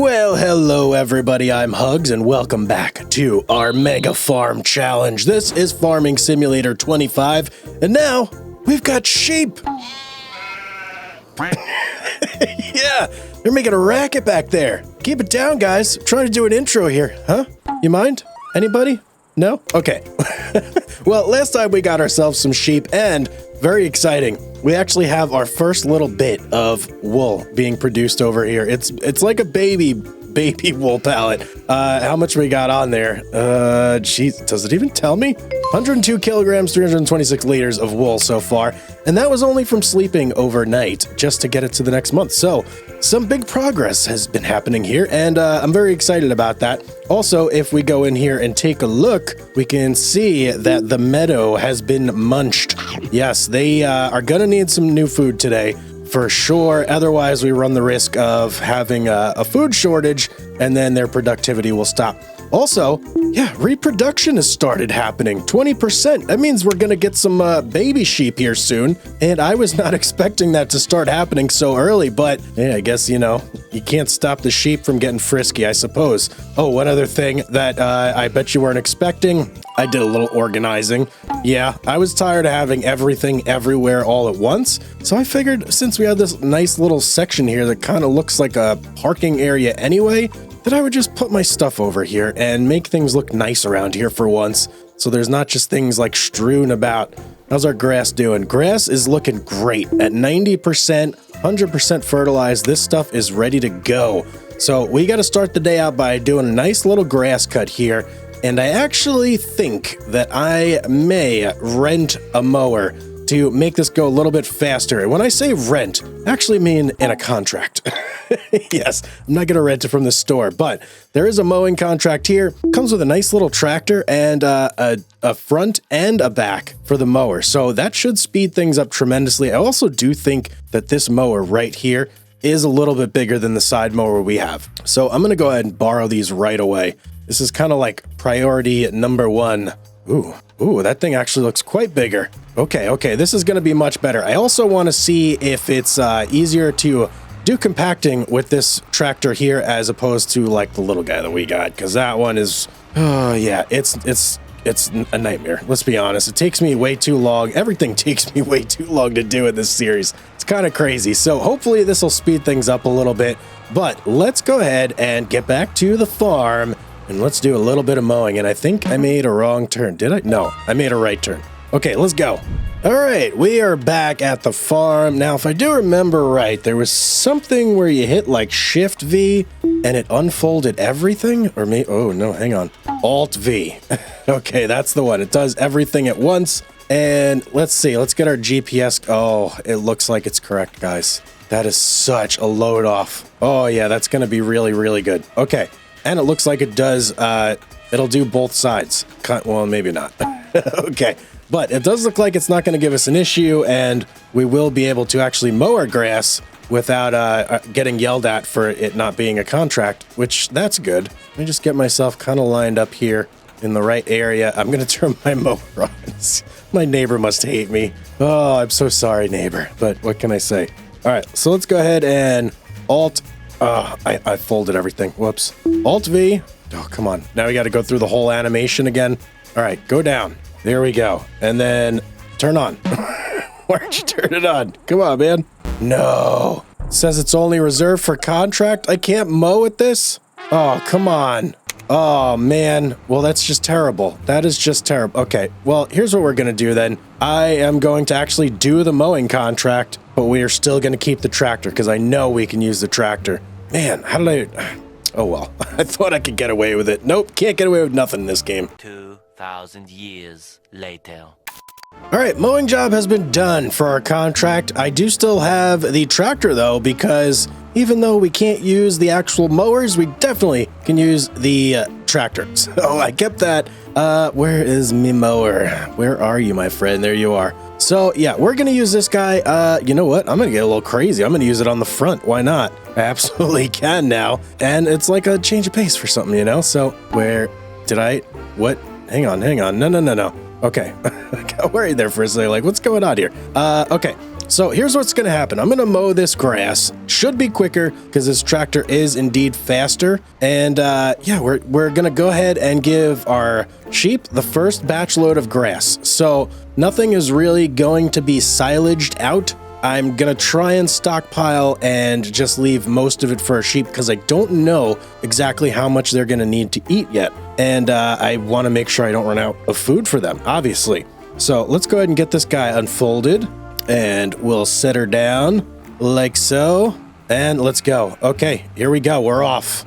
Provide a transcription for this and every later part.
Well, hello everybody, I'm Hugz and welcome back to our Mega Farm Challenge. This is Farming Simulator 25, and now we've got sheep. Yeah, they're making a racket back there. Keep it down, guys. I'm trying to do an intro here, huh? You mind? Anybody? No? Okay. Well, last time we got ourselves some sheep, and very exciting, we actually have our first little bit of wool being produced over here. It's like a baby wool pallet. How much we got on there? Geez, does it even tell me? 102 kilograms, 326 liters of wool so far, and that was only from sleeping overnight just to get it to the next month. So some big progress has been happening here, and I'm very excited about that. Also, if we go in here and take a look, we can see that the meadow has been munched. Yes, they are gonna need some new food today for sure. Otherwise, we run the risk of having a food shortage, and then their productivity will stop. Also, yeah, reproduction has started happening. 20%. That means we're gonna get some baby sheep here soon. And I was not expecting that to start happening so early, but yeah, I guess, you know, you can't stop the sheep from getting frisky, I suppose. Oh, one other thing that I bet you weren't expecting. I did a little organizing. Yeah, I was tired of having everything everywhere all at once. So I figured since we have this nice little section here that kind of looks like a parking area anyway, that I would just put my stuff over here and make things look nice around here for once. So there's not just things like strewn about. How's our grass doing? Grass is looking great at 90%, 100% fertilized. This stuff is ready to go. So we got to start the day out by doing a nice little grass cut here. And I actually think that I may rent a mower to make this go a little bit faster. And when I say rent, I actually mean in a contract. Yes, I'm not going to rent it from the store, but there is a mowing contract here. Comes with a nice little tractor and a front and a back for the mower. So that should speed things up tremendously. I also do think that this mower right here is a little bit bigger than the side mower we have. So I'm going to go ahead and borrow these right away. This is kind of like priority number one. Ooh, that thing actually looks quite bigger. Okay, this is going to be much better. I also want to see if it's easier to do compacting with this tractor here as opposed to like the little guy that we got, because that one is, oh yeah, it's a nightmare. Let's be honest. It takes me way too long. Everything takes me way too long to do in this series. It's kind of crazy. So hopefully this will speed things up a little bit, but let's go ahead and get back to the farm and let's do a little bit of mowing. And I think I made a wrong turn. Did I? No, I made a right turn. Okay, let's go. All right, we are back at the farm. Now, if I do remember right, there was something where you hit like Shift V and it unfolded everything, or maybe, oh no, hang on. Alt V. Okay, that's the one. It does everything at once. And let's see, let's get our GPS. Oh, it looks like it's correct, guys. That is such a load off. Oh yeah, that's gonna be really, really good. Okay, and it looks like it does, it'll do both sides. Well, maybe not. Okay. But it does look like it's not going to give us an issue, and we will be able to actually mow our grass without getting yelled at for it not being a contract, which that's good. Let me just get myself kind of lined up here in the right area. I'm going to turn my mower on. My neighbor must hate me. Oh, I'm so sorry, neighbor, but what can I say? All right, so let's go ahead and Alt. I folded everything. Whoops. Alt V. Oh, come on. Now we got to go through the whole animation again. All right, go down. There we go. And then turn on. Why don't you turn it on? Come on, man. No. It says it's only reserved for contract. I can't mow with this? Oh, come on. Oh, man. Well, that's just terrible. That is just terrible. Okay. Well, here's what we're going to do then. I am going to actually do the mowing contract, but we are still going to keep the tractor because I know we can use the tractor. Man, how did I... Oh, well. I thought I could get away with it. Nope. Can't get away with nothing in this game. 2,000 years later. All right, mowing job has been done for our contract. I do still have the tractor though, because even though we can't use the actual mowers, we definitely can use the tractor. So I kept that. Where is me mower? Where are you, my friend? There you are. So yeah, we're gonna use this guy. You know what? I'm gonna get a little crazy. I'm gonna use it on the front. Why not? I absolutely can now. And it's like a change of pace for something, you know? So where did I, what? Hang on. No. Okay. I got worried there for a second. Like, what's going on here? Okay. So here's what's going to happen. I'm going to mow this grass. Should be quicker because this tractor is indeed faster. And yeah, we're going to go ahead and give our sheep the first batch load of grass. So nothing is really going to be silaged out. I'm going to try and stockpile and just leave most of it for our sheep because I don't know exactly how much they're going to need to eat yet. And I want to make sure I don't run out of food for them, obviously. So let's go ahead and get this guy unfolded and we'll set her down like so. And let's go. Okay, here we go. We're off.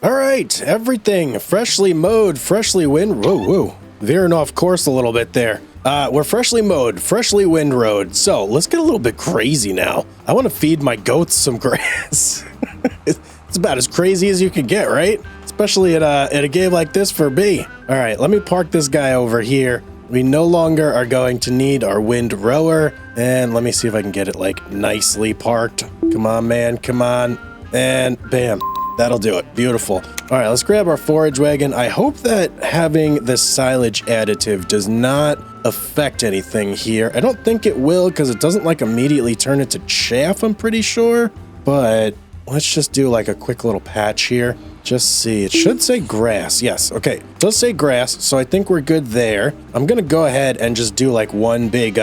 All right, everything freshly mowed, freshly wind. Whoa, veering off course a little bit there. We're freshly mowed, freshly windrowed. So let's get a little bit crazy now. I want to feed my goats some grass. It's about as crazy as you can get, right? Especially at a game like this for B. All right, let me park this guy over here. We no longer are going to need our windrower. And let me see if I can get it like nicely parked. Come on, man, come on. And bam. That'll do it. Beautiful. All right, let's grab our forage wagon. I hope that having this silage additive does not affect anything here. I don't think it will because it doesn't like immediately turn into chaff, I'm pretty sure. But let's just do like a quick little patch here. Just see. It should say grass. Yes. Okay. It does say grass, so I think we're good there. I'm going to go ahead and just do like one big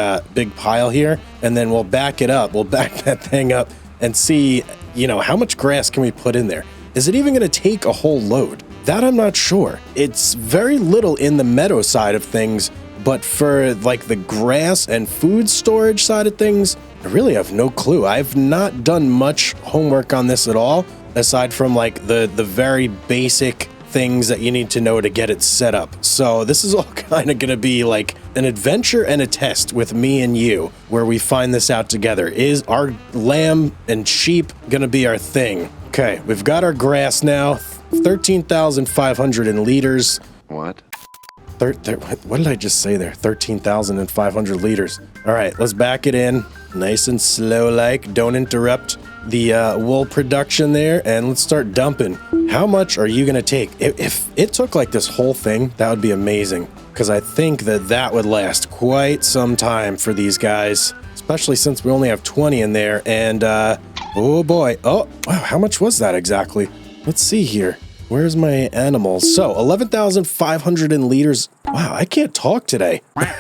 pile here, and then we'll back it up. We'll back that thing up and see, how much grass can we put in there? Is it even going to take a whole load? That I'm not sure. It's very little in the meadow side of things, but for like the grass and food storage side of things, I really have no clue. I've not done much homework on this at all, aside from like the very basic things that you need to know to get it set up. So this is all kind of going to be like an adventure and a test with me and you, where we find this out together. Is our lamb and sheep going to be our thing? Okay, we've got our grass now, 13,500 in liters. What? What did I just say there? 13,500 liters. All right, let's back it in nice and slow like. Don't interrupt the wool production there, and let's start dumping. How much are you gonna take? If it took like this whole thing, that would be amazing, because I think that would last quite some time for these guys, especially since we only have 20 in there. And oh boy, oh wow, how much was that exactly? Let's see here. Where's my animals? So 11,500 in liters. Wow, I can't talk today. I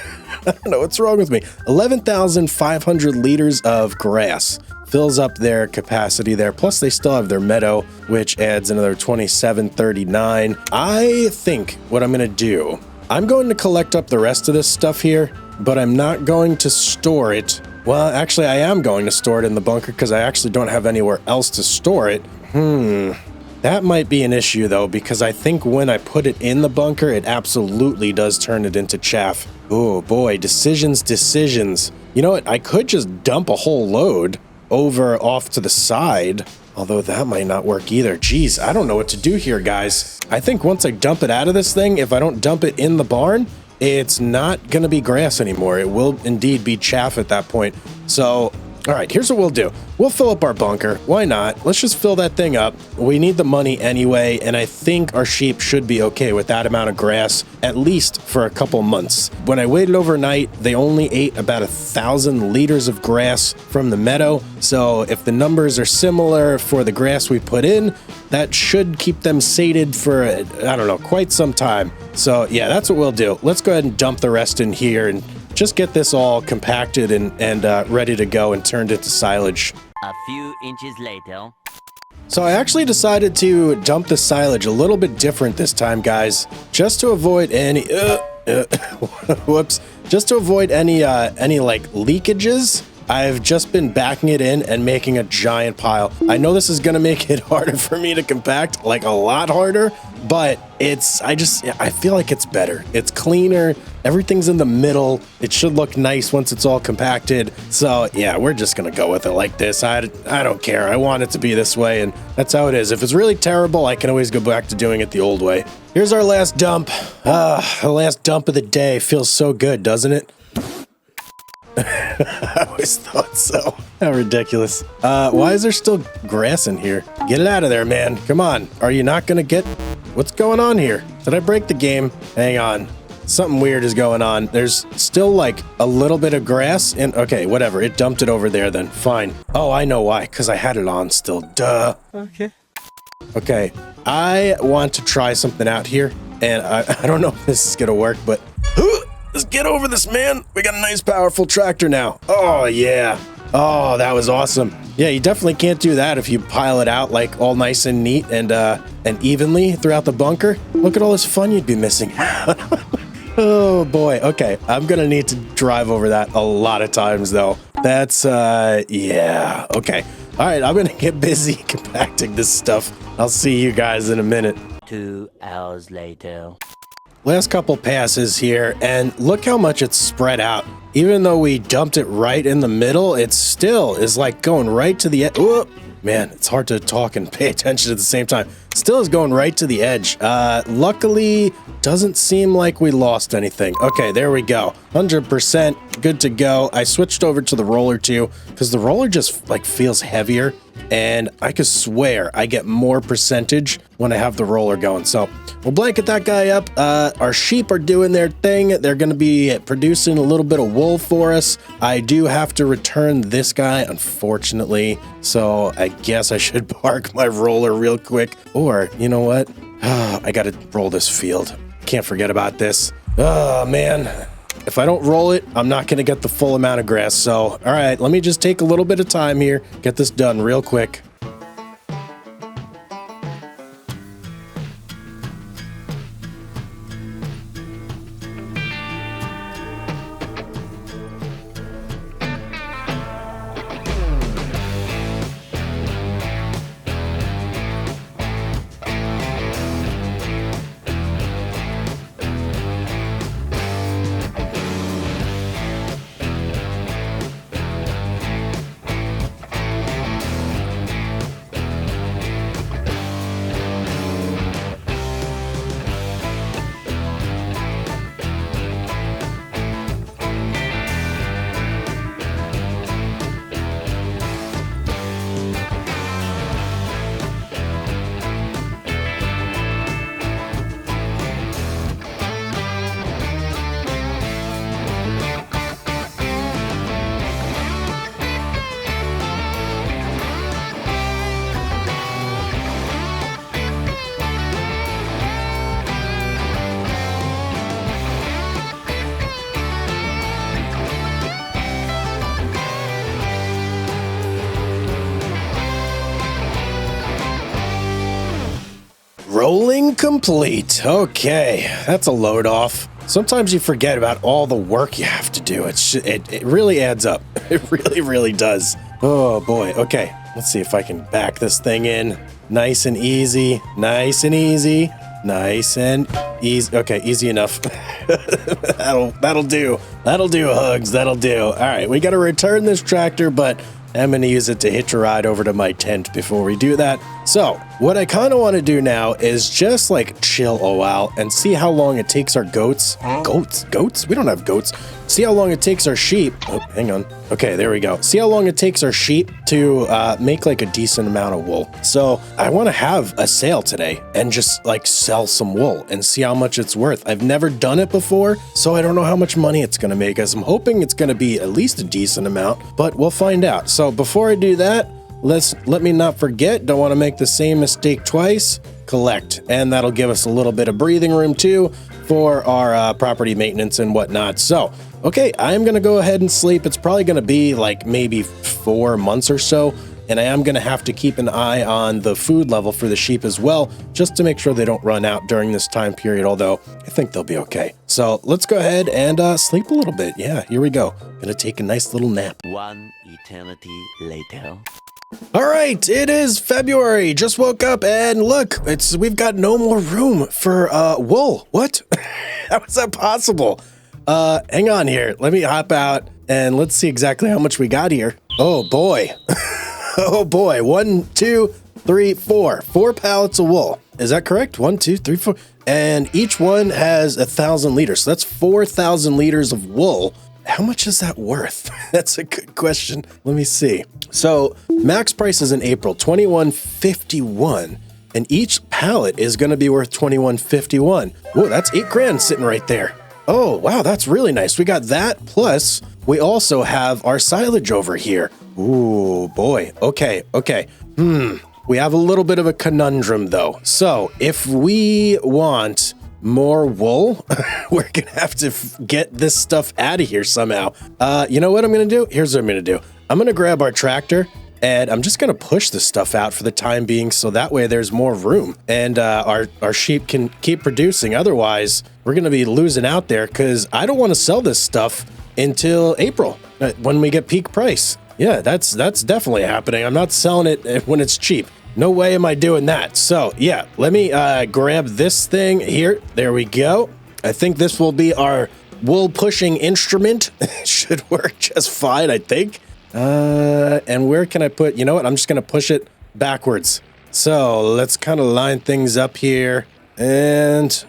don't know what's wrong with me. 11,500 liters of grass fills up their capacity there. Plus they still have their meadow, which adds another 2739. I think what I'm gonna do, I'm going to collect up the rest of this stuff here, but I'm not going to store it. Well, actually I am going to store it in the bunker because I actually don't have anywhere else to store it. That might be an issue though, because I think when I put it in the bunker, it absolutely does turn it into chaff. Oh boy, decisions. You know what? I could just dump a whole load over off to the side, although that might not work either. Geez, I don't know what to do here, guys. I think once I dump it out of this thing, if I don't dump it in the barn, it's not gonna be grass anymore. It will indeed be chaff at that point. So, all right, here's what we'll do. We'll fill up our bunker. Why not? Let's just fill that thing up. We need the money anyway, and I think our sheep should be okay with that amount of grass, at least for a couple months. When I waited overnight, they only ate about 1,000 liters of grass from the meadow. So if the numbers are similar for the grass we put in, that should keep them sated for, I don't know, quite some time. So yeah, that's what we'll do. Let's go ahead and dump the rest in here and just get this all compacted and ready to go and turned into silage. A few inches later. So I actually decided to dump the silage a little bit different this time, guys, just to avoid any whoops, just to avoid any like leakages. I've just been backing it in and making a giant pile. I know this is gonna make it harder for me to compact, like a lot harder, but I feel like it's better. It's cleaner. Everything's in the middle. It should look nice once it's all compacted. So yeah, we're just gonna go with it like this. I don't care. I want it to be this way, and that's how it is. If it's really terrible, I can always go back to doing it the old way. Here's our last dump. The last dump of the day. Feels so good, doesn't it? I always thought so. How ridiculous. Why is there still grass in here? Get it out of there, man. Come on. Are you not gonna get... What's going on here? Did I break the game? Hang on. Something weird is going on. There's still like a little bit of grass in... Okay, whatever. It dumped it over there then. Fine. Oh, I know why. Because I had it on still. Duh. Okay. I want to try something out here. And I don't know if this is gonna work, but... Let's get over this, man. We got a nice, powerful tractor now. Oh, yeah. Oh, that was awesome. Yeah, you definitely can't do that if you pile it out like all nice and neat and evenly throughout the bunker. Look at all this fun you'd be missing. Oh, boy. Okay, I'm going to need to drive over that a lot of times, though. That's, yeah. Okay. All right, I'm going to get busy compacting this stuff. I'll see you guys in a minute. 2 hours later. Last couple passes here, and look how much it's spread out. Even though we dumped it right in the middle, it still is like going right to the edge. Man, it's hard to talk and pay attention at the same time. Still is going right to the edge. Luckily, doesn't seem like we lost anything. Okay, there we go. 100% good to go. I switched over to the roller too, because the roller just like feels heavier, and I could swear I get more percentage when I have the roller going. So we'll blanket that guy up. Our sheep are doing their thing. They're going to be producing a little bit of wool for us. I do have to return this guy, unfortunately. So I guess I should park my roller real quick. Or, you know what? I got to roll this field. Can't forget about this. Oh, man. If I don't roll it, I'm not going to get the full amount of grass. So, all right, let me just take a little bit of time here. Get this done real quick. Rolling complete. Okay, that's a load off. Sometimes you forget about all the work you have to do. It really adds up. It really does. Oh boy. Okay, let's see if I can back this thing in. Nice and easy. Nice and easy. Nice and easy. Okay, easy enough. That'll do. That'll do, Hugz. That'll do. All right, we got to return this tractor, but I'm going to use it to hitch a ride over to my tent before we do that. So what I kind of want to do now is just like chill a while and see how long it takes our goats. Goats? We don't have goats. See how long it takes our sheep. Oh, hang on. Okay, there we go. See how long it takes our sheep to make like a decent amount of wool. So I want to have a sale today and just like sell some wool and see how much it's worth. I've never done it before, so I don't know how much money it's going to make us. I'm hoping it's going to be at least a decent amount, but we'll find out. So before I do that, let me not forget, don't want to make the same mistake twice. Collect, and that'll give us a little bit of breathing room too for our property maintenance and whatnot. So, okay, I'm gonna go ahead and sleep. It's probably gonna be like maybe 4 months or so, and I am gonna have to keep an eye on the food level for the sheep as well, just to make sure they don't run out during this time period, although I think they'll be okay. So let's go ahead and sleep a little bit. Yeah, here we go. Gonna take a nice little nap. One eternity later. All right, it is February. Just woke up and look, we've got no more room for wool. What? How is that possible? Hang on here. Let me hop out and let's see exactly how much we got here. Oh boy. Oh boy. 1, 2, 3, 4. 4 pallets of wool. Is that correct? 1, 2, 3, 4. And each one has 1,000 liters. So that's 4,000 liters of wool. How much is that worth? That's a good question. Let me see. So max price is in April, $21.51, and each pallet is going to be worth $21.51. Whoa, that's $8 grand sitting right there. Oh, wow, that's really nice. We got that, plus we also have our silage over here. Ooh, boy. Okay. We have a little bit of a conundrum, though. So if we want more wool, we're gonna have to get this stuff out of here somehow. You know what I'm gonna do? Here's what I'm gonna do. I'm gonna grab our tractor and I'm just gonna push this stuff out for the time being, so that way there's more room and our sheep can keep producing. Otherwise, we're gonna be losing out there because I don't want to sell this stuff until April when we get peak price. Yeah, that's definitely happening. I'm not selling it when it's cheap. No way am I doing that. So yeah, let me grab this thing here. There we go. I think this will be our wool pushing instrument. Should work just fine, I think. And where can I put, you know what? I'm just going to push it backwards. So let's kind of line things up here. And,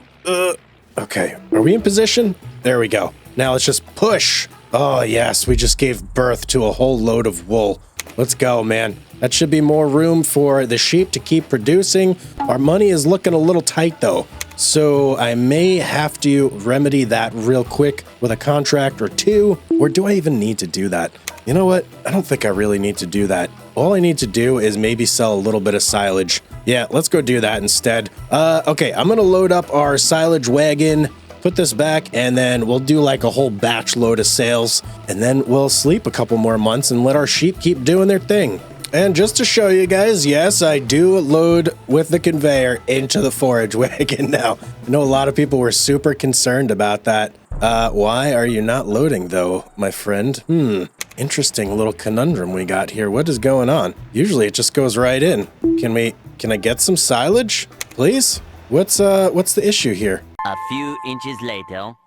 okay. Are we in position? There we go. Now let's just push. Oh yes, we just gave birth to a whole load of wool. Let's go, man. That should be more room for the sheep to keep producing. Our money is looking a little tight though, so I may have to remedy that real quick with a contract or two. Or do I even need to do that? You know what? I don't think I really need to do that. All I need to do is maybe sell a little bit of silage. Yeah, let's go do that instead. Okay, I'm gonna load up our silage wagon, put this back, and then we'll do like a whole batch load of sales, and then we'll sleep a couple more months and let our sheep keep doing their thing. And just to show you guys, yes, I do load with the conveyor into the forage wagon now. I know a lot of people were super concerned about that. Why are you not loading though, my friend? Interesting little conundrum we got here. What is going on? Usually it just goes right in. Can I get some silage, please? What's the issue here? A few inches later. All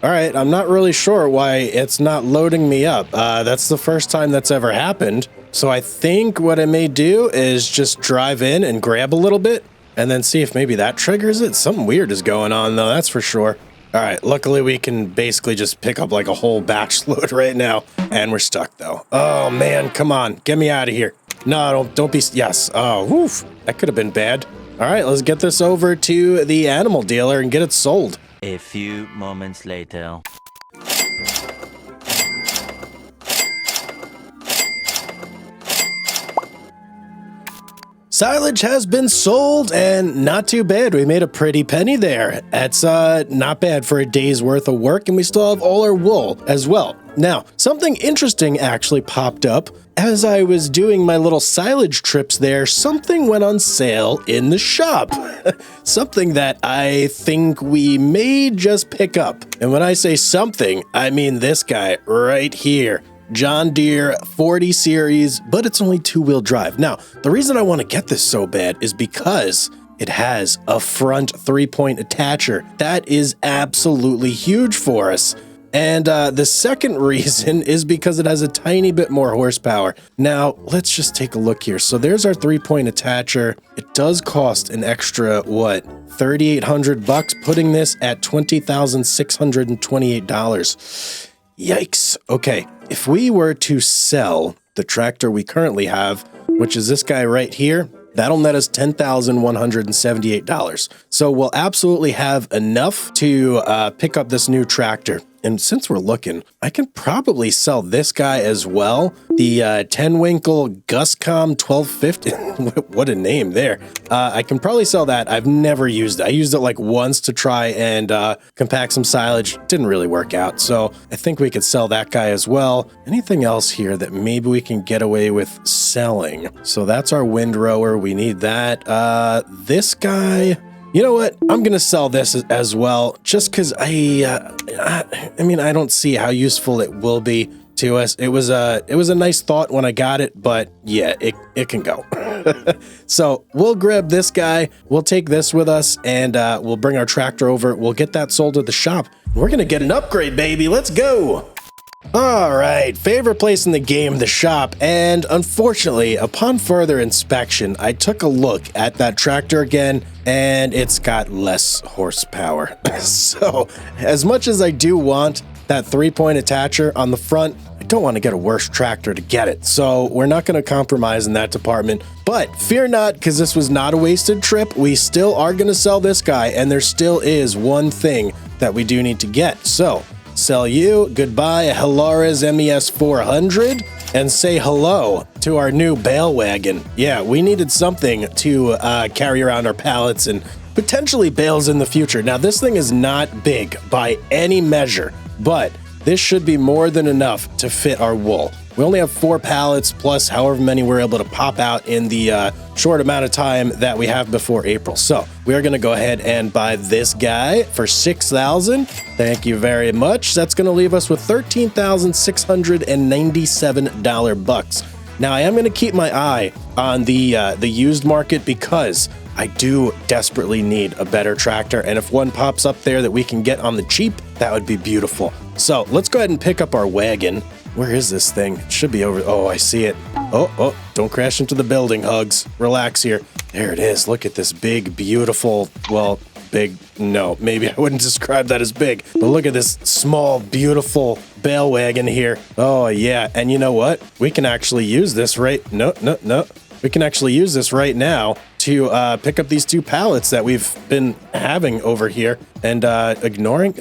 right, I'm not really sure why it's not loading me up. That's the first time that's ever happened. So I think what I may do is just drive in and grab a little bit and then see if maybe that triggers it. Something weird is going on though, that's for sure. All right, luckily we can basically just pick up like a whole batch load right now, and we're stuck though. Oh man, come on, get me out of here. No, don't be, yes. Oh, woof, that could have been bad. All right, let's get this over to the animal dealer and get it sold. A few moments later. Silage has been sold, and not too bad. We made a pretty penny there. That's not bad for a day's worth of work, and we still have all our wool as well. Now, something interesting actually popped up. As I was doing my little silage trips there, something went on sale in the shop. Something that I think we may just pick up. And when I say something, I mean this guy right here. John Deere 40 series, but it's only 2-wheel drive. Now, the reason I want to get this so bad is because it has a front 3-point attacher. That is absolutely huge for us. And the second reason is because it has a tiny bit more horsepower. Now, let's just take a look here. So there's our 3-point attacher. It does cost an extra, what, $3,800, putting this at $20,628. Yikes. Okay, if we were to sell the tractor we currently have, which is this guy right here, that'll net us $10,178. So we'll absolutely have enough to pick up this new tractor. And since we're looking, I can probably sell this guy as well. The 10-winkle Guscom 1250. What a name there. I can probably sell that. I've never used it. I used it like once to try and compact some silage. Didn't really work out. So I think we could sell that guy as well. Anything else here that maybe we can get away with selling? So that's our windrower. We need that. This guy... You know what? I'm going to sell this as well, just because I mean, I don't see how useful it will be to us. It was a nice thought when I got it, but yeah, it can go. So we'll grab this guy. We'll take this with us, and we'll bring our tractor over. We'll get that sold at the shop. We're going to get an upgrade, baby. Let's go. All right, favorite place in the game, the shop, and unfortunately, upon further inspection, I took a look at that tractor again, and it's got less horsepower. So, as much as I do want that 3-point attacher on the front, I don't want to get a worse tractor to get it. So, we're not going to compromise in that department. But fear not, because this was not a wasted trip. We still are going to sell this guy, and there still is one thing that we do need to get. So, sell you, goodbye, a Hilara's MES 400, and say hello to our new bale wagon. Yeah, we needed something to carry around our pallets and potentially bales in the future. Now, this thing is not big by any measure, but this should be more than enough to fit our wool. We only have 4 pallets plus however many we're able to pop out in the short amount of time that we have before April. So we are going to go ahead and buy this guy for $6,000. Thank you very much. That's going to leave us with $13,697 bucks. Now I am going to keep my eye on the used market because I do desperately need a better tractor. And if one pops up there that we can get on the cheap, that would be beautiful. So let's go ahead and pick up our wagon. Where is this thing? It should be over. Oh, I see it. Oh, don't crash into the building, Hugz. Relax here. There it is. Look at this big, beautiful, well, big, no, maybe I wouldn't describe that as big, but look at this small, beautiful bale wagon here. Oh, yeah. And you know what? We can actually use this no. We can actually use this right now to pick up these 2 pallets that we've been having over here and ignoring.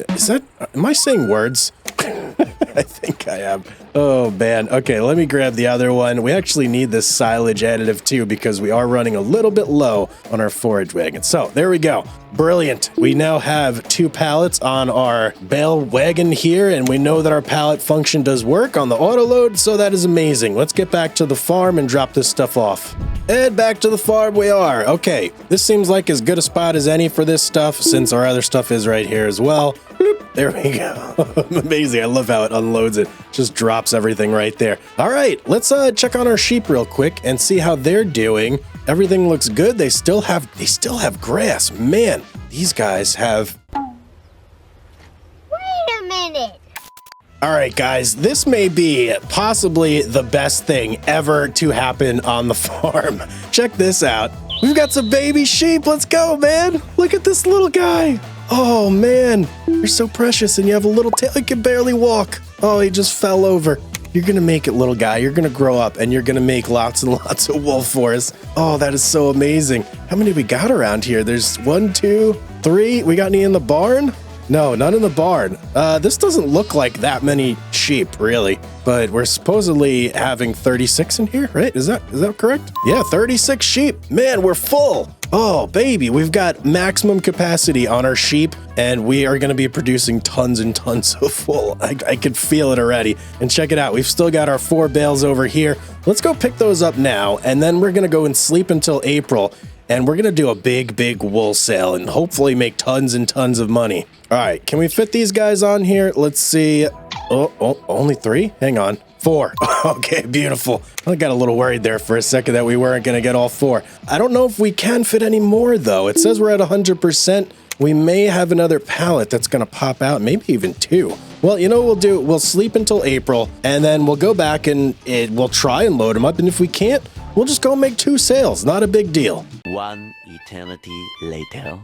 Am I saying words? I think I am. Oh, man. Okay, let me grab the other one. We actually need this silage additive, too, because we are running a little bit low on our forage wagon. So, there we go. Brilliant. We now have 2 pallets on our bale wagon here, and we know that our pallet function does work on the auto load, so that is amazing. Let's get back to the farm and drop this stuff off. And back to the farm we are. Okay, this seems like as good a spot as any for this stuff, since our other stuff is right here as well. Bloop. There we go. Amazing. I love how it unloads it. Just drops everything right there. All right, let's check on our sheep real quick and see how they're doing. Everything looks good. They still have grass. Man, these guys have... Wait a minute. All right, guys, this may be possibly the best thing ever to happen on the farm. Check this out. We've got some baby sheep. Let's go, man. Look at this little guy. Oh, man, you're so precious, and you have a little tail. He can barely walk. Oh, he just fell over. You're going to make it, little guy. You're going to grow up, and you're going to make lots and lots of wool for us. Oh, that is so amazing. How many we got around here? There's 1, 2, 3. We got any in the barn? No, none in the barn. This doesn't look like that many sheep sheep, really. But we're supposedly having 36 in here, right? Is that correct? Yeah, 36 sheep. Man, we're full. Oh, baby, we've got maximum capacity on our sheep, and we are going to be producing tons and tons of wool. I can feel it already. And check it out. We've still got our 4 bales over here. Let's go pick those up now, and then we're going to go and sleep until April, and we're going to do a big wool sale and hopefully make tons and tons of money. All right, can we fit these guys on here? Let's see. Oh, only 3? Hang on. 4. Okay, beautiful. I got a little worried there for a second that we weren't going to get all 4. I don't know if we can fit any more, though. It says we're at 100%. We may have another pallet that's going to pop out, maybe even 2. Well, you know what we'll do? We'll sleep until April, and then we'll go back and we'll try and load them up. And if we can't, we'll just go make 2 sales. Not a big deal. 1 eternity later.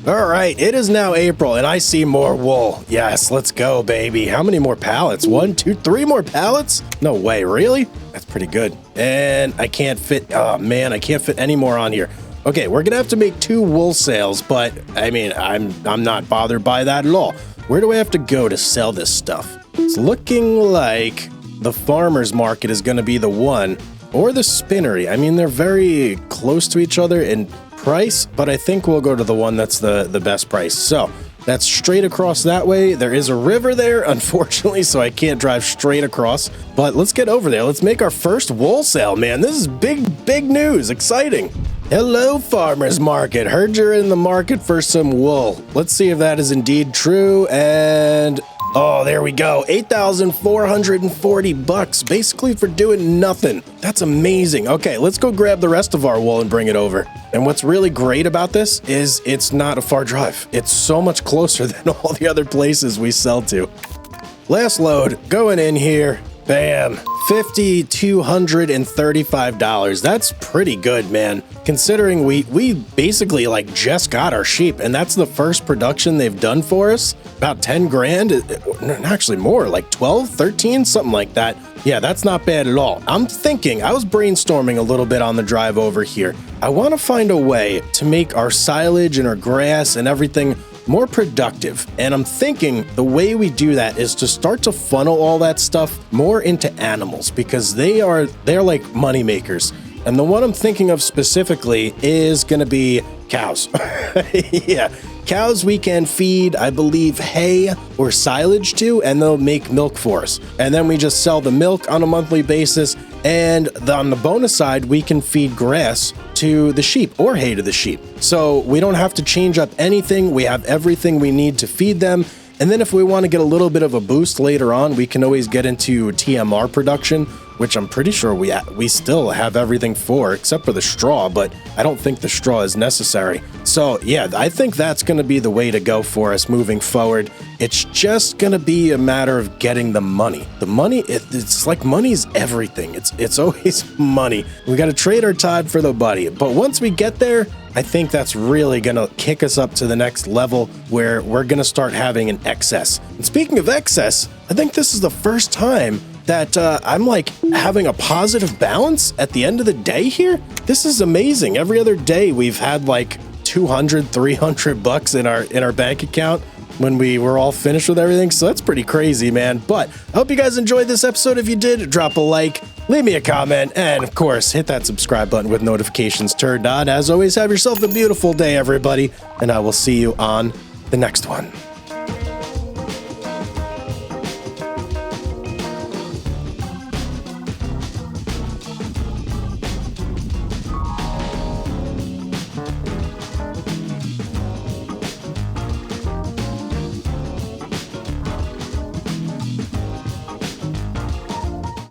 All right, it is now April, and I see more wool. Yes, let's go, baby. How many more pallets? 1, 2, 3 more pallets? No way, really? That's pretty good. And I can't fit, oh man, I can't fit any more on here. Okay, we're gonna have to make 2 wool sales, but I mean, I'm not bothered by that at all. Where do I have to go to sell this stuff? It's looking like the farmer's market is gonna be the one, or the spinnery. I mean, they're very close to each other in price, but I think we'll go to the one that's the best price. So that's straight across that way. There is a river there, unfortunately, so I can't drive straight across, but let's get over there. Let's make our first wool sale, man. This is big news. Exciting. Hello, farmer's market. Heard you're in the market for some wool. Let's see if that is indeed true. And oh, there we go. 8,440 bucks, basically for doing nothing. That's amazing. Okay, let's go grab the rest of our wool and bring it over. And what's really great about this is it's not a far drive. It's so much closer than all the other places we sell to. Last load, going in here. Bam. $5,235. That's pretty good, man. Considering we basically like just got our sheep, and that's the first production they've done for us. About 10 grand, actually more, like 12, 13, something like that. Yeah, that's not bad at all. I'm thinking, I was brainstorming a little bit on the drive over here. I want to find a way to make our silage and our grass and everything more productive. And I'm thinking the way we do that is to start to funnel all that stuff more into animals, because they're like money makers. And the one I'm thinking of specifically is going to be cows. Yeah, cows we can feed, I believe, hay or silage to, and they'll make milk for us. And then we just sell the milk on a monthly basis. And on the bonus side, we can feed grass to the sheep or hay to the sheep. So we don't have to change up anything. We have everything we need to feed them. And then if we want to get a little bit of a boost later on, we can always get into TMR production, which I'm pretty sure we still have everything for, except for the straw, but I don't think the straw is necessary. So yeah, I think that's going to be the way to go for us moving forward. It's just going to be a matter of getting the money. The money, it's like money's everything. It's always money. We got to trade our time for the money. But once we get there, I think that's really going to kick us up to the next level where we're going to start having an excess. And speaking of excess, I think this is the first time that I'm like having a positive balance at the end of the day here. This is amazing. Every other day we've had like 200, 300 bucks in our bank account when we were all finished with everything. So that's pretty crazy, man. But I hope you guys enjoyed this episode. If you did, drop a like, leave me a comment, and of course, hit that subscribe button with notifications turned on. As always, have yourself a beautiful day, everybody, and I will see you on the next one.